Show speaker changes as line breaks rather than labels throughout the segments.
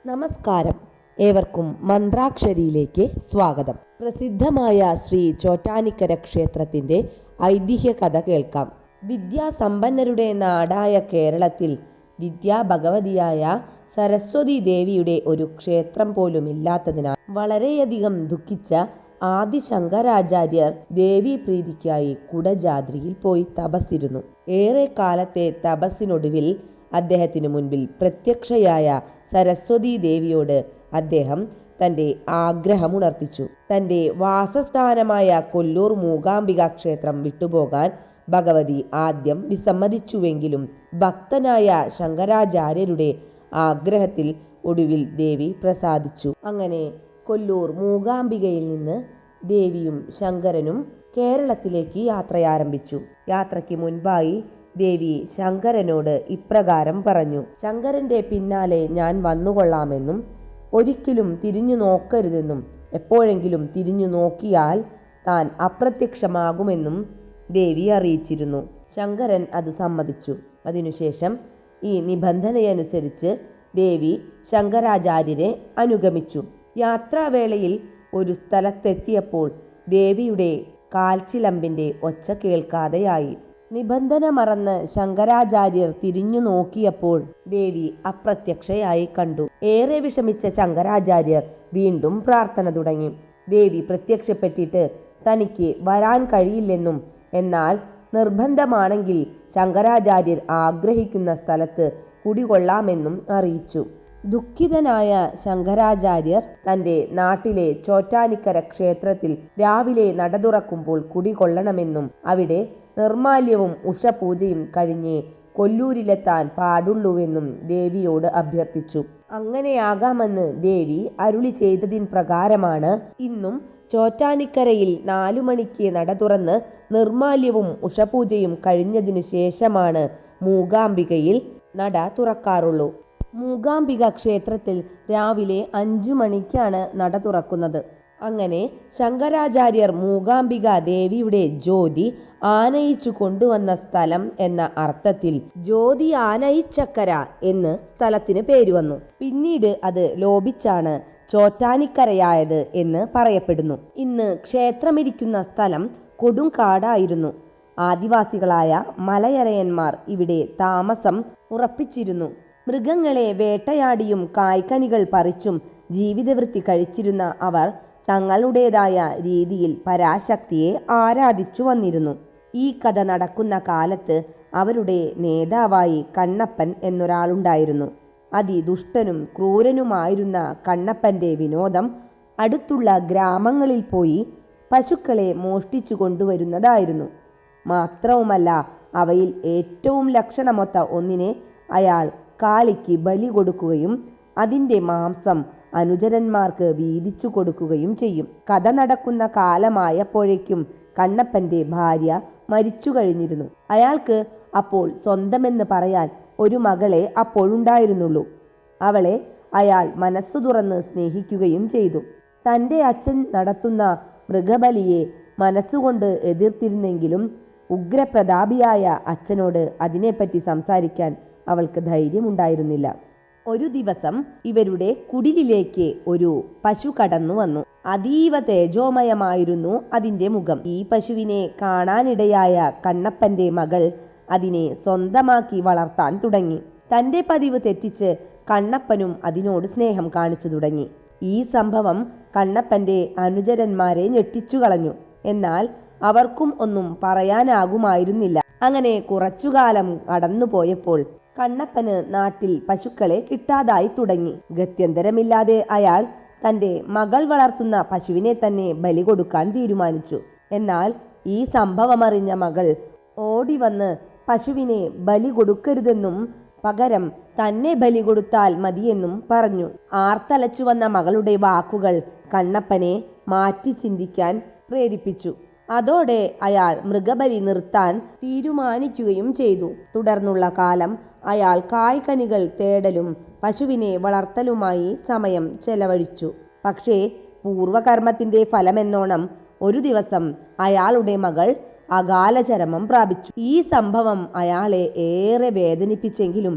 നമസ്കാരം. ഏവർക്കും മന്ത്രാക്ഷരിയിലേക്ക് സ്വാഗതം. പ്രസിദ്ധമായ ശ്രീ ചോറ്റാനിക്കര ക്ഷേത്രത്തിന്റെ ഐതിഹ്യ കഥ കേൾക്കാം. വിദ്യാസമ്പന്നരുടെ നാടായ കേരളത്തിൽ വിദ്യാഭഗവതിയായ സരസ്വതി ദേവിയുടെ ഒരു ക്ഷേത്രം പോലും ഇല്ലാത്തതിനാൽ വളരെയധികം ദുഃഖിച്ച ആദി ശങ്കരാചാര്യർ ദേവീ പ്രീതിക്കായി കുടജാദ്രിയിൽ പോയി തപസ്സിരുന്നു. ഏറെ കാലത്തെ തപസ്സിനൊടുവിൽ അദ്ദേഹത്തിനു മുൻപിൽ പ്രത്യക്ഷയായ സരസ്വതി ദേവിയോട് അദ്ദേഹം തൻ്റെ ആഗ്രഹമുണർത്തിച്ചു. തൻ്റെ വാസസ്ഥാനമായ കൊല്ലൂർ മൂകാംബിക ക്ഷേത്രം വിട്ടുപോകാൻ ഭഗവതി ആദ്യം വിസമ്മതിച്ചുവെങ്കിലും ഭക്തനായ ശങ്കരാചാര്യരുടെ ആഗ്രഹത്തിൽ ഒടുവിൽ ദേവി പ്രസാദിച്ചു. അങ്ങനെ കൊല്ലൂർ മൂകാംബികയിൽ നിന്ന് ദേവിയും ശങ്കരനും കേരളത്തിലേക്ക് യാത്രയാരംഭിച്ചു. യാത്രയ്ക്ക് മുൻപായി ദേവി ശങ്കരനോട് ഇപ്രകാരം പറഞ്ഞു: ശങ്കരന്റെ പിന്നാലെ ഞാൻ വന്നുകൊള്ളാമെന്നും ഒരിക്കലും തിരിഞ്ഞു നോക്കരുതെന്നും എപ്പോഴെങ്കിലും തിരിഞ്ഞു നോക്കിയാൽ താൻ അപ്രത്യക്ഷമാകുമെന്നും ദേവി അറിയിച്ചിരുന്നു. ശങ്കരൻ അത് സമ്മതിച്ചു. അതിനുശേഷം ഈ നിബന്ധനയനുസരിച്ച് ദേവി ശങ്കരാചാര്യരെ അനുഗമിച്ചു. യാത്രാവേളയിൽ ഒരു സ്ഥലത്തെത്തിയപ്പോൾ ദേവിയുടെ കാൽച്ചിലമ്പിന്റെ ഒച്ച കേൾക്കാതെയായി. നിബന്ധന മറന്ന് ശങ്കരാചാര്യർ തിരിഞ്ഞു നോക്കിയപ്പോൾ ദേവി അപ്രത്യക്ഷയായി കണ്ടു. ഏറെ വിഷമിച്ച ശങ്കരാചാര്യർ വീണ്ടും പ്രാർത്ഥന തുടങ്ങി. ദേവി പ്രത്യക്ഷപ്പെട്ടിട്ട് തനിക്ക് വരാൻ കഴിയില്ലെന്നും എന്നാൽ നിർബന്ധമാണെങ്കിൽ ശങ്കരാചാര്യർ ആഗ്രഹിക്കുന്ന സ്ഥലത്ത് കുടികൊള്ളാമെന്നും അറിയിച്ചു. ദുഃഖിതനായ ശങ്കരാചാര്യർ തൻ്റെ നാട്ടിലെ ചോറ്റാനിക്കര ക്ഷേത്രത്തിൽ രാവിലെ നട തുറക്കുമ്പോൾ കുടികൊള്ളണമെന്നും അവിടെ നിർമാല്യവും ഉഷപൂജയും കഴിഞ്ഞ് കൊല്ലൂരിലെത്താൻ പാടുള്ളൂവെന്നും ദേവിയോട് അഭ്യർത്ഥിച്ചു. അങ്ങനെയാകാമെന്ന് ദേവി അരുളി ചെയ്തതിൻ പ്രകാരമാണ് ഇന്നും ചോറ്റാനിക്കരയിൽ 4 മണിക്ക് നട തുറന്ന് നിർമാല്യവും ഉഷപൂജയും കഴിഞ്ഞതിനു ശേഷമാണ് മൂകാംബികയിൽ നട തുറക്കാറുള്ളൂ. മൂകാംബിക ക്ഷേത്രത്തിൽ രാവിലെ 5 മണിക്കാണ് നട തുറക്കുന്നത്. അങ്ങനെ ശങ്കരാചാര്യർ മൂകാംബിക ദേവിയുടെ ജ്യോതി ആനയിച്ചു കൊണ്ടുവന്ന സ്ഥലം എന്ന അർത്ഥത്തിൽ ജ്യോതി ആനയിച്ചക്കര എന്ന് സ്ഥലത്തിന് പേര് വന്നു. പിന്നീട് അത് ലോപിച്ചാണ് ചോറ്റാനിക്കരയായത് എന്ന് പറയപ്പെടുന്നു. ഇന്ന് ക്ഷേത്രമിരിക്കുന്ന സ്ഥലം കൊടും കാടായിരുന്നു. ആദിവാസികളായ മലയരയന്മാർ ഇവിടെ താമസം ഉറപ്പിച്ചിരുന്നു. മൃഗങ്ങളെ വേട്ടയാടിയും കായ്ക്കനികൾ പറിച്ചും ജീവിതവൃത്തി കഴിച്ചിരുന്ന അവർ തങ്ങളുടേതായ രീതിയിൽ പരാശക്തിയെ ആരാധിച്ചു വന്നിരുന്നു. ഈ കഥ നടക്കുന്ന കാലത്ത് അവരുടെ നേതാവായി കണ്ണപ്പൻ എന്നൊരാളുണ്ടായിരുന്നു. അതിദുഷ്ടനും ക്രൂരനുമായിരുന്ന കണ്ണപ്പന്റെ വിനോദം അടുത്തുള്ള ഗ്രാമങ്ങളിൽ പോയി പശുക്കളെ മോഷ്ടിച്ചു കൊണ്ടുവരുന്നതായിരുന്നു. മാത്രവുമല്ല, അവയിൽ ഏറ്റവും ലക്ഷണമൊത്ത ഒന്നിനെ അയാൾ കാളിക്ക് ബലി കൊടുക്കുകയും അതിൻ്റെ മാംസം അനുചരന്മാർക്ക് വീതിച്ചു കൊടുക്കുകയും ചെയ്യും. കഥ നടക്കുന്ന കാലമായപ്പോഴേക്കും കണ്ണപ്പന്റെ ഭാര്യ മരിച്ചു കഴിഞ്ഞിരുന്നു. അയാൾക്ക് അപ്പോൾ സ്വന്തമെന്ന് പറയാൻ ഒരു മകളെ അപ്പോഴുണ്ടായിരുന്നുള്ളൂ. അവളെ അയാൾ മനസ്സു തുറന്ന് സ്നേഹിക്കുകയും ചെയ്തു. തൻ്റെ അച്ഛൻ നടത്തുന്ന മൃഗബലിയെ മനസ്സുകൊണ്ട് എതിർത്തിരുന്നെങ്കിലും ഉഗ്രപ്രതാപിയായ അച്ഛനോട് അതിനെപ്പറ്റി സംസാരിക്കാൻ അവൾക്ക് ധൈര്യമുണ്ടായിരുന്നില്ല. ഒരു ദിവസം ഇവരുടെ കുടിലിലേക്ക് ഒരു പശു കടന്നു വന്നു. അതീവ തേജോമയമായിരുന്നു അതിൻ്റെ മുഖം. ഈ പശുവിനെ കാണാനിടയായ കണ്ണപ്പന്റെ മകൾ അതിനെ സ്വന്തമാക്കി വളർത്താൻ തുടങ്ങി. തൻ്റെ പതിവ് തെറ്റിച്ച് കണ്ണപ്പനും അതിനോട് സ്നേഹം കാണിച്ചു തുടങ്ങി. ഈ സംഭവം കണ്ണപ്പന്റെ അനുചരന്മാരെ ഞെട്ടിച്ചു കളഞ്ഞു. എന്നാൽ അവർക്കും ഒന്നും പറയാനാകുമായിരുന്നില്ല. അങ്ങനെ കുറച്ചുകാലം കടന്നുപോയപ്പോൾ കണ്ണപ്പന് നാട്ടിൽ പശുക്കളെ കിട്ടാതായി തുടങ്ങി. ഗത്യന്തരമില്ലാതെ അയാൾ തൻ്റെ മകൾ വളർത്തുന്ന പശുവിനെ തന്നെ ബലി കൊടുക്കാൻ തീരുമാനിച്ചു. എന്നാൽ ഈ സംഭവമറിഞ്ഞ മകൾ ഓടി വന്ന് പശുവിനെ ബലി കൊടുക്കരുതെന്നും പകരം തന്നെ ബലി കൊടുത്താൽ മതിയെന്നും പറഞ്ഞു. ആർത്തലച്ചു വന്ന മകളുടെ വാക്കുകൾ കണ്ണപ്പനെ മാറ്റി ചിന്തിക്കാൻ പ്രേരിപ്പിച്ചു. അതോടെ അയാൾ മൃഗബലി നിർത്താൻ തീരുമാനിക്കുകയും ചെയ്തു. തുടർന്നുള്ള കാലം അയാൾ കായ്കനികൾ തേടലും പശുവിനെ വളർത്തലുമായി സമയം ചെലവഴിച്ചു. പക്ഷേ പൂർവകർമ്മത്തിന്റെ ഫലമെന്നോണം ഒരു ദിവസം അയാളുടെ മകൾ അകാലചരമം പ്രാപിച്ചു. ഈ സംഭവം അയാളെ ഏറെ വേദനിപ്പിച്ചെങ്കിലും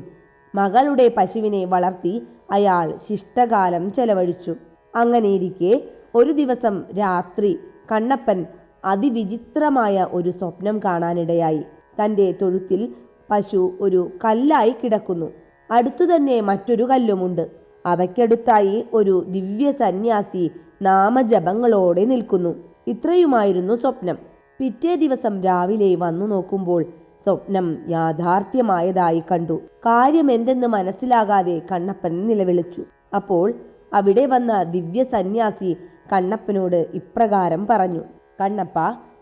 മകളുടെ പശുവിനെ വളർത്തി അയാൾ ശിഷ്ടകാലം ചെലവഴിച്ചു. അങ്ങനെയിരിക്കെ ഒരു ദിവസം രാത്രി കണ്ണപ്പൻ അതിവിചിത്രമായ ഒരു സ്വപ്നം കാണാനിടയായി. തൻ്റെ തൊഴുത്തിൽ പശു ഒരു കല്ലായി കിടക്കുന്നു. അടുത്തുതന്നെ മറ്റൊരു കല്ലുമുണ്ട്. അവയ്ക്കടുത്തായി ഒരു ദിവ്യ സന്യാസി നാമജപങ്ങളോടെ നിൽക്കുന്നു. ഇത്രയുമായിരുന്നു സ്വപ്നം. പിറ്റേ ദിവസം രാവിലെ വന്നു നോക്കുമ്പോൾ സ്വപ്നം യാഥാർത്ഥ്യമായതായി കണ്ടു. കാര്യമെന്തെന്ന് മനസ്സിലാകാതെ കണ്ണപ്പൻ നിലവിളിച്ചു. അപ്പോൾ അവിടെ വന്ന ദിവ്യ സന്യാസി കണ്ണപ്പനോട് ഇപ്രകാരം പറഞ്ഞു: കണ്ണപ്പ,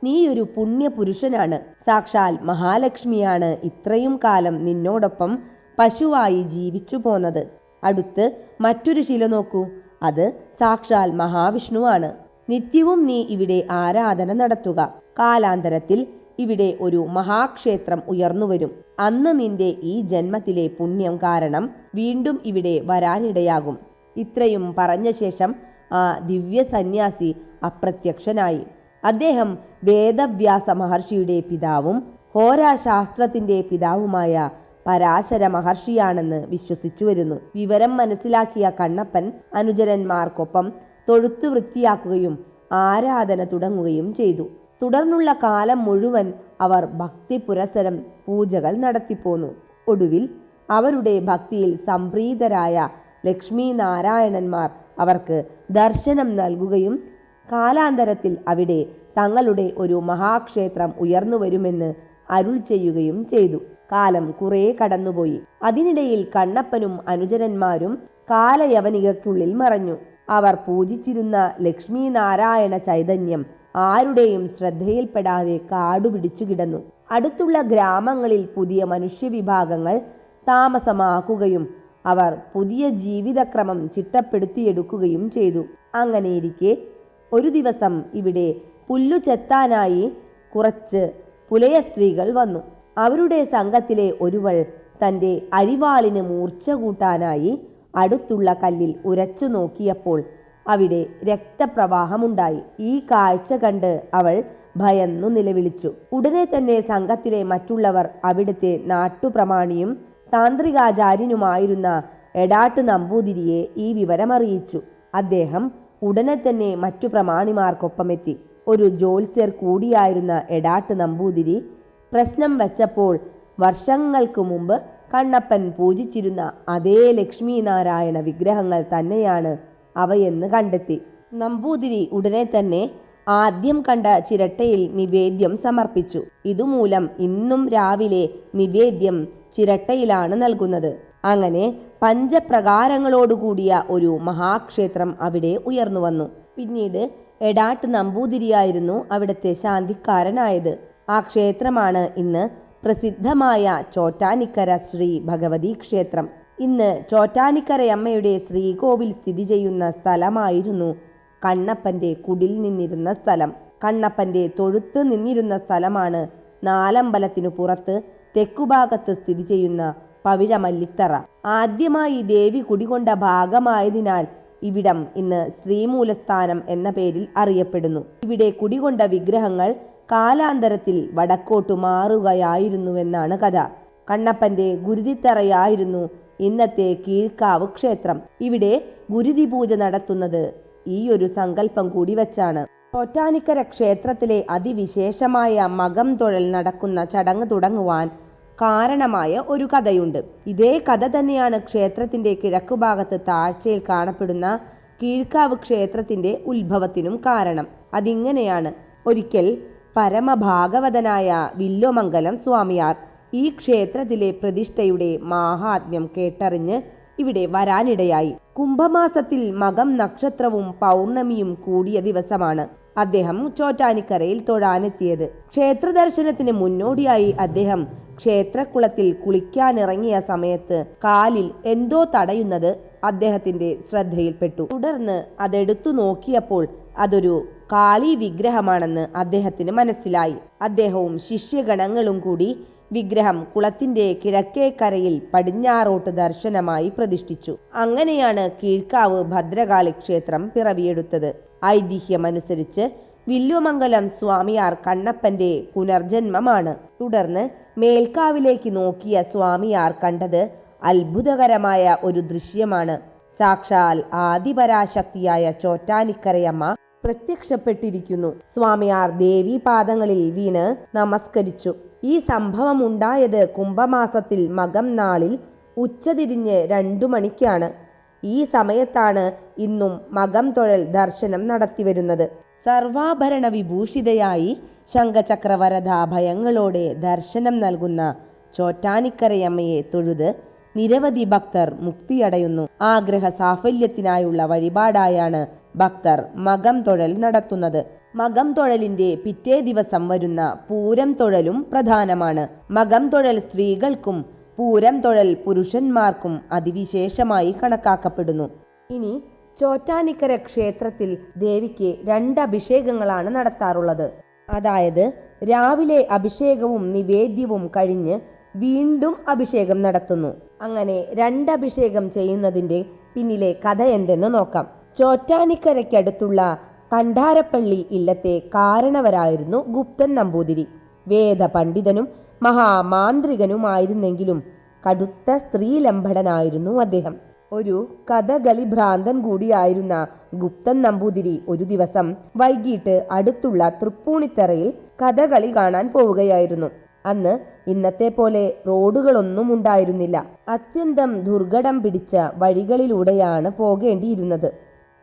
നീയൊരു പുണ്യപുരുഷനാണ്. സാക്ഷാൽ മഹാലക്ഷ്മിയാണ് ഇത്രയും കാലം നിന്നോടൊപ്പം പശുവായി ജീവിച്ചു പോന്നത്. അടുത്ത് മറ്റൊരു ശില നോക്കൂ, അത് സാക്ഷാൽ മഹാവിഷ്ണുവാണ്. നിത്യവും നീ ഇവിടെ ആരാധന നടത്തുക. കാലാന്തരത്തിൽ ഇവിടെ ഒരു മഹാക്ഷേത്രം ഉയർന്നുവരും. അന്ന് നിന്റെ ഈ ജന്മത്തിലെ പുണ്യം കാരണം വീണ്ടും ഇവിടെ വരാനിടയാകും. ഇത്രയും പറഞ്ഞ ശേഷം ആ ദിവ്യ സന്യാസി അപ്രത്യക്ഷനായി. അദ്ദേഹം വേദവ്യാസ മഹർഷിയുടെ പിതാവും ഹോരാശാസ്ത്രത്തിന്റെ പിതാവുമായ പരാശര മഹർഷിയാണെന്ന് വിശ്വസിച്ചു വരുന്നു. വിവരം മനസ്സിലാക്കിയ കണ്ണപ്പൻ അനുചരന്മാർക്കൊപ്പം തൊഴുത്ത് വൃത്തിയാക്കുകയും ആരാധന തുടങ്ങുകയും ചെയ്തു. തുടർന്നുള്ള കാലം മുഴുവൻ അവർ ഭക്തി പുരസരം പൂജകൾ നടത്തിപ്പോന്നു. ഒടുവിൽ അവരുടെ ഭക്തിയിൽ സംപ്രീതരായ ലക്ഷ്മി നാരായണന്മാർ അവർക്ക് ദർശനം നൽകുകയും കാലാന്തരത്തിൽ അവിടെ തങ്ങളുടെ ഒരു മഹാക്ഷേത്രം ഉയർന്നു വരുമെന്ന് അരുൾ ചെയ്യുകയും ചെയ്തു. കാലം കുറെ കടന്നുപോയി. അതിനിടയിൽ കണ്ണപ്പനും അനുചരന്മാരും കാലയവനികയ്ക്കുള്ളിൽ മറഞ്ഞു. അവർ പൂജിച്ചിരുന്ന ലക്ഷ്മി നാരായണ ചൈതന്യം ആരുടെയും ശ്രദ്ധയിൽപ്പെടാതെ കാടുപിടിച്ചു കിടന്നു. അടുത്തുള്ള ഗ്രാമങ്ങളിൽ പുതിയ മനുഷ്യവിഭാഗങ്ങൾ താമസമാക്കുകയും അവർ പുതിയ ജീവിതക്രമം ചിട്ടപ്പെടുത്തിയെടുക്കുകയും ചെയ്തു. അങ്ങനെയിരിക്കെ ഒരു ദിവസം ഇവിടെ പുല്ലു ചെത്താനായി കുറച്ച് പുലയ സ്ത്രീകൾ വന്നു. അവരുടെ സംഘത്തിലെ ഒരുവൾ തൻ്റെ അരിവാളിന് മൂർച്ച കൂട്ടാനായി അടുത്തുള്ള കല്ലിൽ ഉരച്ചു നോക്കിയപ്പോൾ അവിടെ രക്തപ്രവാഹമുണ്ടായി. ഈ കാഴ്ച കണ്ട് അവൾ ഭയന്നു നിലവിളിച്ചു. ഉടനെ തന്നെ സംഘത്തിലെ മറ്റുള്ളവർ അവിടുത്തെ നാട്ടുപ്രമാണിയും താന്ത്രികാചാര്യനുമായിരുന്ന എടാട്ട് നമ്പൂതിരിയെ ഈ വിവരമറിയിച്ചു. അദ്ദേഹം ഉടനെ തന്നെ മറ്റു പ്രമാണിമാർക്കൊപ്പമെത്തി. ഒരു ജ്യോത്സ്യർ കൂടിയായിരുന്ന എടാട്ട് നമ്പൂതിരി പ്രശ്നം വച്ചപ്പോൾ വർഷങ്ങൾക്ക് മുമ്പ് കണ്ണപ്പൻ പൂജിച്ചിരുന്ന അതേ ലക്ഷ്മി നാരായണ വിഗ്രഹങ്ങൾ തന്നെയാണ് അവയെന്ന് കണ്ടെത്തി. നമ്പൂതിരി ഉടനെ തന്നെ ആദ്യം കണ്ട ചിരട്ടയിൽ നിവേദ്യം സമർപ്പിച്ചു. ഇതുമൂലം ഇന്നും രാവിലെ നിവേദ്യം ചിരട്ടയിലാണ് നൽകുന്നത്. അങ്ങനെ പഞ്ചപ്രകാരങ്ങളോടുകൂടിയ ഒരു മഹാക്ഷേത്രം അവിടെ ഉയർന്നു വന്നു. പിന്നീട് എടാട്ട് നമ്പൂതിരിയായിരുന്നു അവിടുത്തെ ശാന്തിക്കാരനായത്. ആ ക്ഷേത്രമാണ് ഇന്ന് പ്രസിദ്ധമായ ചോറ്റാനിക്കര ശ്രീ ഭഗവതി ക്ഷേത്രം. ഇന്ന് ചോറ്റാനിക്കരയമ്മയുടെ ശ്രീകോവിൽ സ്ഥിതി ചെയ്യുന്ന സ്ഥലമായിരുന്നു കണ്ണപ്പന്റെ കുടിൽ നിന്നിരുന്ന സ്ഥലം. കണ്ണപ്പന്റെ തൊഴുത്ത് നിന്നിരുന്ന സ്ഥലമാണ് നാലമ്പലത്തിനു പുറത്ത് തെക്കുഭാഗത്ത് സ്ഥിതി ചെയ്യുന്ന പവിഴമല്ലിത്തറ. ആദ്യമായി ദേവി കുടികൊണ്ട ഭാഗമായതിനാൽ ഇവിടം ഇന്ന് ശ്രീമൂലസ്ഥാനം എന്ന പേരിൽ അറിയപ്പെടുന്നു. ഇവിടെ കുടികൊണ്ട വിഗ്രഹങ്ങൾ കാലാന്തരത്തിൽ വടക്കോട്ടു മാറുകയായിരുന്നുവെന്നാണ് കഥ. കണ്ണപ്പന്റെ ഗുരുതിത്തറയായിരുന്നു ഇന്നത്തെ കീഴ്ക്കാവ് ക്ഷേത്രം. ഇവിടെ ഗുരുതി പൂജ നടത്തുന്നത് ഈ ഒരു സങ്കല്പം കൂടി വച്ചാണ്. ചോറ്റാനിക്കര ക്ഷേത്രത്തിലെ അതിവിശേഷമായ മകം തൊഴൽ നടക്കുന്ന ചടങ്ങ് തുടങ്ങുവാൻ കാരണമായ ഒരു കഥയുണ്ട്. ഇതേ കഥ തന്നെയാണ് ക്ഷേത്രത്തിന്റെ കിഴക്കുഭാഗത്ത് താഴ്ചയിൽ കാണപ്പെടുന്ന കീഴ്ക്കാവ് ക്ഷേത്രത്തിന്റെ ഉത്ഭവത്തിനും കാരണം. അതിങ്ങനെയാണ്. ഒരിക്കൽ പരമഭാഗവതനായ വില്വമംഗലം സ്വാമിയാർ ഈ ക്ഷേത്രത്തിലെ പ്രതിഷ്ഠയുടെ മാഹാത്മ്യം കേട്ടറിഞ്ഞ് ഇവിടെ വരാനിടയായി. കുംഭമാസത്തിൽ മകം നക്ഷത്രവും പൗർണമിയും കൂടിയ ദിവസമാണ് അദ്ദേഹം ചോറ്റാനിക്കരയിൽ തൊഴാനെത്തിയത്. ക്ഷേത്ര ദർശനത്തിന് മുന്നോടിയായി അദ്ദേഹം ക്ഷേത്രക്കുളത്തിൽ കുളിക്കാനിറങ്ങിയ സമയത്ത് കാലിൽ എന്തോ തടയുന്നത് അദ്ദേഹത്തിന്റെ ശ്രദ്ധയിൽപ്പെട്ടു. തുടർന്ന് അതെടുത്തു നോക്കിയപ്പോൾ അതൊരു കാളി വിഗ്രഹമാണെന്ന് അദ്ദേഹത്തിന് മനസ്സിലായി. അദ്ദേഹവും ശിഷ്യഗണങ്ങളും കൂടി വിഗ്രഹം കുളത്തിന്റെ കിഴക്കേക്കരയിൽ പടിഞ്ഞാറോട്ട് ദർശനമായി പ്രതിഷ്ഠിച്ചു. അങ്ങനെയാണ് കീഴ്ക്കാവ് ഭദ്രകാളി ക്ഷേത്രം പിറവിയെടുത്തത്. ഐതിഹ്യമനുസരിച്ച് വില്വമംഗലം സ്വാമിയാർ കണ്ണപ്പന്റെ പുനർജന്മമാണ്. തുടർന്ന് മേൽക്കാവിലേക്ക് നോക്കിയ സ്വാമിയാർ കണ്ടത് അത്ഭുതകരമായ ഒരു ദൃശ്യമാണ്. സാക്ഷാൽ ആദിപരാശക്തിയായ ചോറ്റാനിക്കരയമ്മ പ്രത്യക്ഷപ്പെട്ടിരിക്കുന്നു. സ്വാമിയാർ ദേവി പാദങ്ങളിൽ വീണ് നമസ്കരിച്ചു. ഈ സംഭവം ഉണ്ടായത് കുംഭമാസത്തിൽ മകം നാളിൽ ഉച്ചതിരിഞ്ഞ് 2 മണിക്കാണ്. ഈ സമയത്താണ് ഇന്നും മകം തൊഴൽ ദർശനം നടത്തിവരുന്നത്. സർവാഭരണ വിഭൂഷിതയായി ശംഖചക്രവരദാഭയങ്ങളോടെ ദർശനം നൽകുന്ന ചോറ്റാനിക്കരയമ്മയെ തൊഴുത് നിരവധി ഭക്തർ മുക്തിയടയുന്നു. ആഗ്രഹ സാഫല്യത്തിനായുള്ള വഴിപാടായാണ് ഭക്തർ മകം തൊഴൽ നടത്തുന്നത്. മകം തൊഴലിന്റെ പിറ്റേ ദിവസം വരുന്ന പൂരം തൊഴലും പ്രധാനമാണ്. മകം തൊഴൽ സ്ത്രീകൾക്കും പൂരം തൊഴൽ പുരുഷന്മാർക്കും അതിവിശേഷമായി കണക്കാക്കപ്പെടുന്നു. ഇനി ചോറ്റാനിക്കര ക്ഷേത്രത്തിൽ ദേവിക്ക് 2 അഭിഷേകങ്ങളാണ് നടത്താറുള്ളത്. അതായത് രാവിലെ അഭിഷേകവും നിവേദ്യവും കഴിഞ്ഞ് വീണ്ടും അഭിഷേകം നടത്തുന്നു. അങ്ങനെ 2 അഭിഷേകം ചെയ്യുന്നതിന്റെ പിന്നിലെ കഥ എന്തെന്ന് നോക്കാം. ചോറ്റാനിക്കരയ്ക്കടുത്തുള്ള കണ്ഠാരപ്പള്ളി ഇല്ലത്തെ കാരണവരായിരുന്നു ഗുപ്തൻ നമ്പൂതിരി. വേദ പണ്ഡിതനും മഹാമാന്ത്രികനുമായിരുന്നെങ്കിലും കടുത്ത സ്ത്രീലംബടനായിരുന്നു അദ്ദേഹം. ഒരു കഥകളി ഭ്രാന്തൻ കൂടിയായിരുന്ന ഗുപ്തൻ നമ്പൂതിരി ഒരു ദിവസം വൈകിട്ട് അടുത്തുള്ള തൃപ്പൂണിത്തറയിൽ കഥകളി കാണാൻ പോവുകയായിരുന്നു. അന്ന് ഇന്നത്തെ പോലെ റോഡുകളൊന്നും ഉണ്ടായിരുന്നില്ല. അത്യന്തം ദുർഘടം പിടിച്ച വഴികളിലൂടെയാണ് പോകേണ്ടിയിരുന്നത്.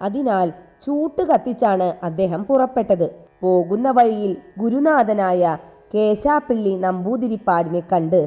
അതിനാൽ ചൂട്ട് കത്തിച്ചാണ് അദ്ദേഹം പുറപ്പെട്ടത്. പോകുന്ന വഴിയിൽ ഗുരുനാഥനായ കേശാപ്പിള്ളി നമ്പൂതിരിപ്പാടിനെ കണ്ട്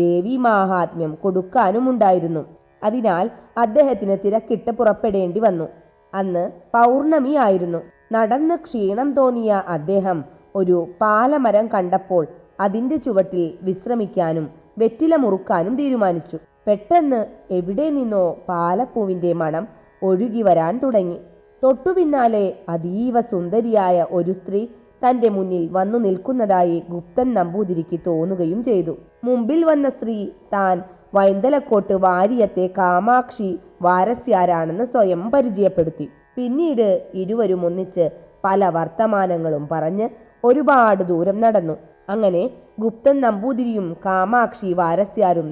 ദേവി മാഹാത്മ്യം കൊടുക്കാനുമുണ്ടായിരുന്നു. അതിനാൽ അദ്ദേഹത്തിന് തിരക്കിട്ട് പുറപ്പെടേണ്ടി വന്നു. അന്ന് പൗർണമി ആയിരുന്നു. നടന്ന് ക്ഷീണം തോന്നിയ അദ്ദേഹം ഒരു പാലമരം കണ്ടപ്പോൾ അതിന്റെ ചുവട്ടിൽ വിശ്രമിക്കാനും വെറ്റില മുറുക്കാനും തീരുമാനിച്ചു. പെട്ടെന്ന് എവിടെ നിന്നോ പാലപ്പൂവിന്റെ മണം ഒഴുകി വരാൻ തുടങ്ങി. തൊട്ടുപിന്നാലെ അതീവ സുന്ദരിയായ ഒരു സ്ത്രീ തന്റെ മുന്നിൽ വന്നു നിൽക്കുന്നതായി ഗുപ്തൻ നമ്പൂതിരിക്ക് തോന്നുകയും ചെയ്തു. മുമ്പിൽ വന്ന സ്ത്രീ താൻ വൈന്തലക്കോട്ട് വാര്യത്തെ കാമാക്ഷി വാരസ്യാരാണെന്ന് സ്വയം പരിചയപ്പെടുത്തി. പിന്നീട് ഇരുവരും ഒന്നിച്ച് പല വർത്തമാനങ്ങളും പറഞ്ഞ് ഒരുപാട് ദൂരം നടന്നു. അങ്ങനെ ഗുപ്തൻ നമ്പൂതിരിയും കാമാക്ഷി വാരസ്യാരും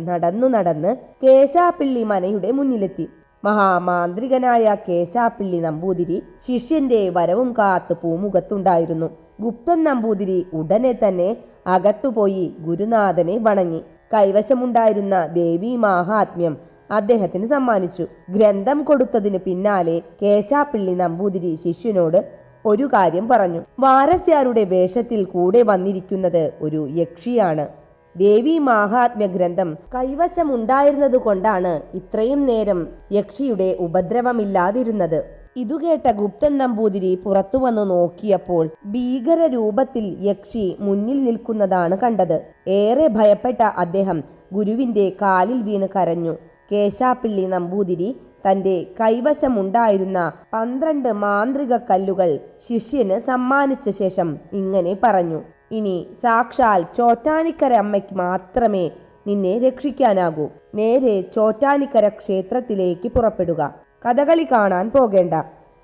നടന്ന് കേശാപ്പിള്ളി മനയുടെ മുന്നിലെത്തി. മഹാമാന്ത്രികനായ കേശാപ്പിള്ളി നമ്പൂതിരി ശിഷ്യന്റെ വരവും കാത്ത് പൂമുഖത്തുണ്ടായിരുന്നു. ഗുപ്തൻ നമ്പൂതിരി ഉടനെ തന്നെ അകത്തുപോയി ഗുരുനാഥനെ വണങ്ങി. കൈവശമുണ്ടായിരുന്ന ദേവി മാഹാത്മ്യം അദ്ദേഹത്തിന് സമ്മാനിച്ചു. ഗ്രന്ഥം കൊടുത്തതിന് പിന്നാലെ കേശാപ്പിള്ളി നമ്പൂതിരി ശിഷ്യനോട് ഒരു കാര്യം പറഞ്ഞു. വാരസ്യാരുടെ വേഷത്തിൽ കൂടെ വന്നിരിക്കുന്നത് ഒരു യക്ഷിയാണ്. ദേവി മാഹാത്മ്യ ഗ്രന്ഥം കൈവശമുണ്ടായിരുന്നത് കൊണ്ടാണ് ഇത്രയും നേരം യക്ഷിയുടെ ഉപദ്രവമില്ലാതിരുന്നത്. ഇതുകേട്ട ഗുപ്തൻ നമ്പൂതിരി പുറത്തു വന്നു നോക്കിയപ്പോൾ ഭീകര രൂപത്തിൽ യക്ഷി മുന്നിൽ നിൽക്കുന്നതാണ് കണ്ടത്. ഏറെ ഭയപ്പെട്ട അദ്ദേഹം ഗുരുവിന്റെ കാലിൽ വീണ് കരഞ്ഞു. കേശാപ്പിള്ളി നമ്പൂതിരി തന്റെ കൈവശമുണ്ടായിരുന്ന 12 മാന്ത്രിക കല്ലുകൾ ശിഷ്യന് സമ്മാനിച്ച ശേഷം ഇങ്ങനെ പറഞ്ഞു: ഇനി സാക്ഷാൽ ചോറ്റാനിക്കര അമ്മയ്ക്ക് മാത്രമേ നിന്നെ രക്ഷിക്കാനാകൂ. നേരെ ചോറ്റാനിക്കര ക്ഷേത്രത്തിലേക്ക് പുറപ്പെടുക. കഥകളി കാണാൻ പോകേണ്ട.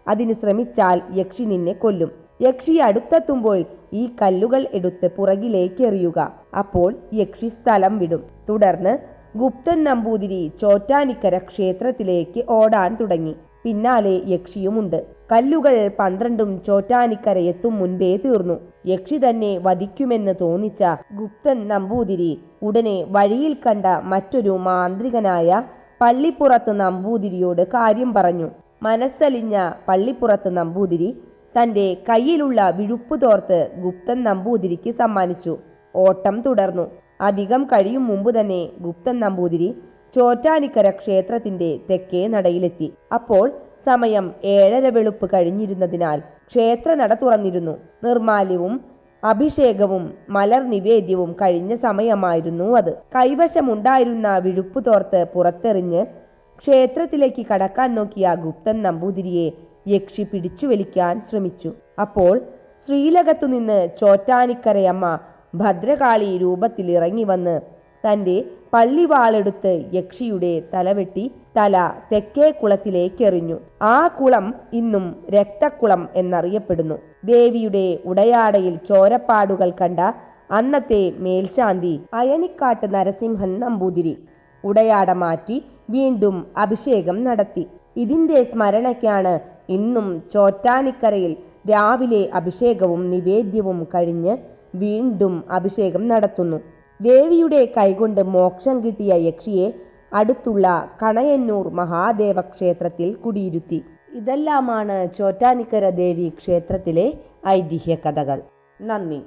അതിനു ശ്രമിച്ചാൽ യക്ഷി നിന്നെ കൊല്ലും. യക്ഷി അടുത്തെത്തുമ്പോൾ ഈ കല്ലുകൾ എടുത്ത് പുറകിലേക്ക് എറിയുക. അപ്പോൾ യക്ഷി സ്ഥലം വിടും. തുടർന്ന് ഗുപ്തൻ നമ്പൂതിരി ചോറ്റാനിക്കര ക്ഷേത്രത്തിലേക്ക് ഓടാൻ തുടങ്ങി. പിന്നാലെ യക്ഷിയുമുണ്ട്. കല്ലുകൾ 12ഉം ചോറ്റാനിക്കര എത്തും മുൻപേ തീർന്നു. യക്ഷി തന്നെ വധിക്കുമെന്ന് തോന്നിച്ച ഗുപ്തൻ നമ്പൂതിരി ഉടനെ വഴിയിൽ കണ്ട മറ്റൊരു മാന്ത്രികനായ പള്ളിപ്പുറത്ത് നമ്പൂതിരിയോട് കാര്യം പറഞ്ഞു. മനസ്സലിഞ്ഞ പള്ളിപ്പുറത്ത് നമ്പൂതിരി തന്റെ കയ്യിലുള്ള വിഴുപ്പ് തോർത്ത് ഗുപ്തൻ നമ്പൂതിരിക്ക് സമ്മാനിച്ചു. ഓട്ടം തുടർന്നു. അധികം കഴിയും മുമ്പ് തന്നെ ഗുപ്തൻ നമ്പൂതിരി ചോറ്റാനിക്കര ക്ഷേത്രത്തിന്റെ തെക്കേ നടയിലെത്തി. അപ്പോൾ സമയം 7:30 വെളുപ്പ് കഴിഞ്ഞിരുന്നതിനാൽ ക്ഷേത്ര നട തുറന്നിരുന്നു. നിർമാല്യവും അഭിഷേകവും മലർ നിവേദ്യവും കഴിഞ്ഞ സമയമായിരുന്നു അത്. കൈവശമുണ്ടായിരുന്ന വിഴുപ്പ് തോർത്ത് പുറത്തെറിഞ്ഞ് ക്ഷേത്രത്തിലേക്ക് കടക്കാൻ നോക്കിയ ഗുപ്തൻ നമ്പൂതിരിയെ യക്ഷി പിടിച്ചു വലിക്കാൻ ശ്രമിച്ചു. അപ്പോൾ ശ്രീലകത്തുനിന്ന് ചോറ്റാനിക്കരയമ്മ ഭദ്രകാളി രൂപത്തിൽ ഇറങ്ങി വന്ന് തന്റെ പള്ളിവാളെടുത്ത് യക്ഷിയുടെ തലവെട്ടി തല തെക്കേ കുളത്തിലേക്ക് എറിഞ്ഞു. ആ കുളം ഇന്നും രക്തക്കുളം എന്നറിയപ്പെടുന്നു. ദേവിയുടെ ഉടയാടയിൽ ചോരപ്പാടുകൾ കണ്ട അന്നത്തെ മേൽശാന്തി അയനിക്കാട്ട് നരസിംഹൻ നമ്പൂതിരി ഉടയാട മാറ്റി വീണ്ടും അഭിഷേകം നടത്തി. ഇതിന്റെ സ്മരണയ്ക്കാണ് ഇന്നും ചോറ്റാനിക്കരയിൽ രാവിലെ അഭിഷേകവും നിവേദ്യവും കഴിഞ്ഞ് വീണ്ടും അഭിഷേകം നടത്തുന്നു. ദേവിയുടെ കൈകൊണ്ട് മോക്ഷം കിട്ടിയ യക്ഷിയെ അടുത്തുള്ള കണയന്നൂർ മഹാദേവ ക്ഷേത്രത്തിൽ കുടിയിരുത്തി. ഇതെല്ലാമാണ് ചോറ്റാനിക്കര ദേവി ക്ഷേത്രത്തിലെ ഐതിഹ്യ കഥകൾ. നന്ദി.